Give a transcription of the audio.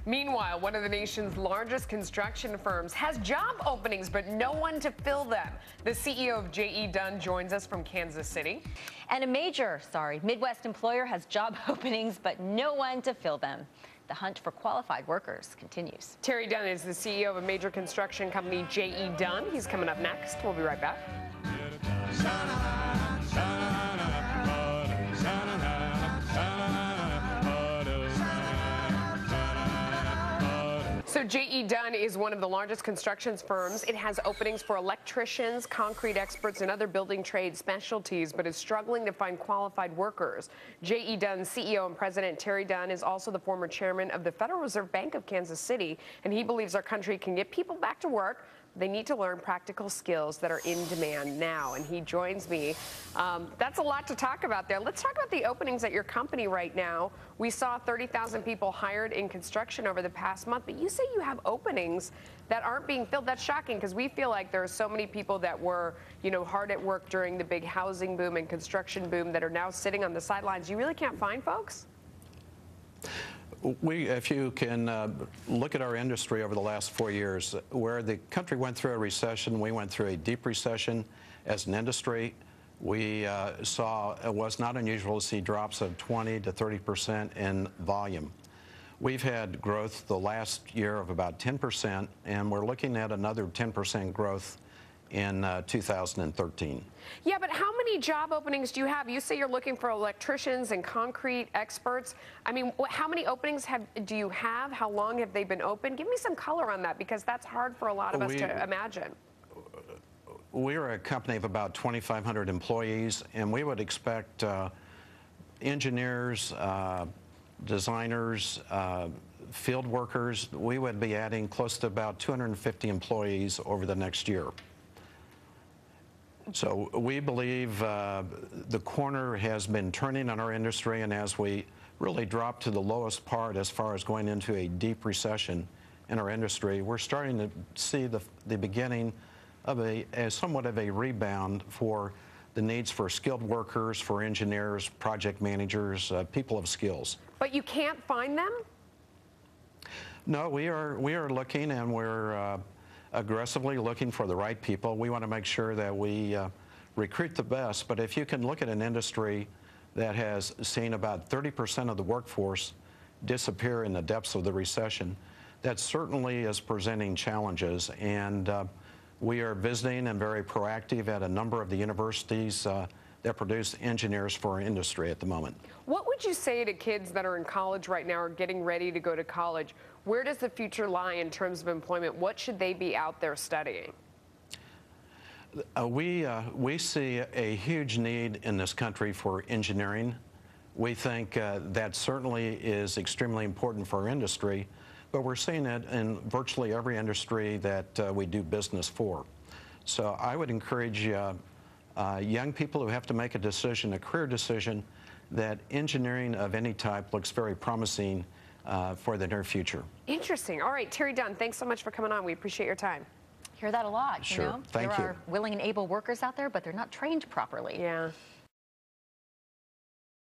Meanwhile, one of the nation's largest construction firms has job openings, but no one to fill them. The CEO of J.E. Dunn joins us from Kansas City. And a major, Midwest employer has job openings, but no one to fill them. The hunt for qualified workers continues. Terry Dunn is the CEO of a major construction company, J.E. Dunn. He's coming up next. We'll be right back. So J.E. Dunn is one of the largest construction firms. It has openings for electricians, concrete experts, and other building trade specialties, but is struggling to find qualified workers. J.E. Dunn's CEO and president Terry Dunn is also the former chairman of the Federal Reserve Bank of Kansas City, and he believes our country can get people back to work. They need to learn practical skills that are in demand now, and he joins me. That's a lot to talk about there. Let's talk about the openings at your company right now. We saw 30,000 people hired in construction over the past month, but you say you have openings that aren't being filled. That's shocking because we feel like there are so many people that were, hard at work during the big housing boom and construction boom that are now sitting on the sidelines. You really can't find folks? If you can look at our industry over the last 4 years, where the country went through a recession, we went through a deep recession as an industry. We saw it was not unusual to see drops of 20 to 30% in volume. We've had growth the last year of about 10%, and we're looking at another 10% growth in 2013. Yeah, but how many job openings do you have? You say you're looking for electricians and concrete experts. I mean, how many openings do you have? How long have they been open? Give me some color on that, because that's hard for a lot of us to imagine. We're a company of about 2,500 employees, and we would expect engineers, designers, field workers. We would be adding close to about 250 employees over the next year. So we believe the corner has been turning on our industry, and as we really drop to the lowest part as far as going into a deep recession in our industry, we're starting to see the beginning of somewhat of a rebound for the needs for skilled workers, for engineers, project managers, people of skills. But you can't find them? No, we are looking, and we're aggressively looking for the right people. We want to make sure that we recruit the best, but if you can look at an industry that has seen about 30% of the workforce disappear in the depths of the recession, that certainly is presenting challenges, and we are visiting and very proactive at a number of the universities that produce engineers for our industry at the moment. What would you say to kids that are in college right now or getting ready to go to college? Where does the future lie in terms of employment? What should they be out there studying? We see a huge need in this country for engineering. We think that certainly is extremely important for our industry, but we're seeing it in virtually every industry that we do business for. So I would encourage young people who have to make a decision, a career decision, that engineering of any type looks very promising for the near future. Interesting. All right, Terry Dunn, thanks so much for coming on. We appreciate your time. Hear that a lot, Sure. you know? Thank you. There are willing and able workers out there, but they're not trained properly. Yeah.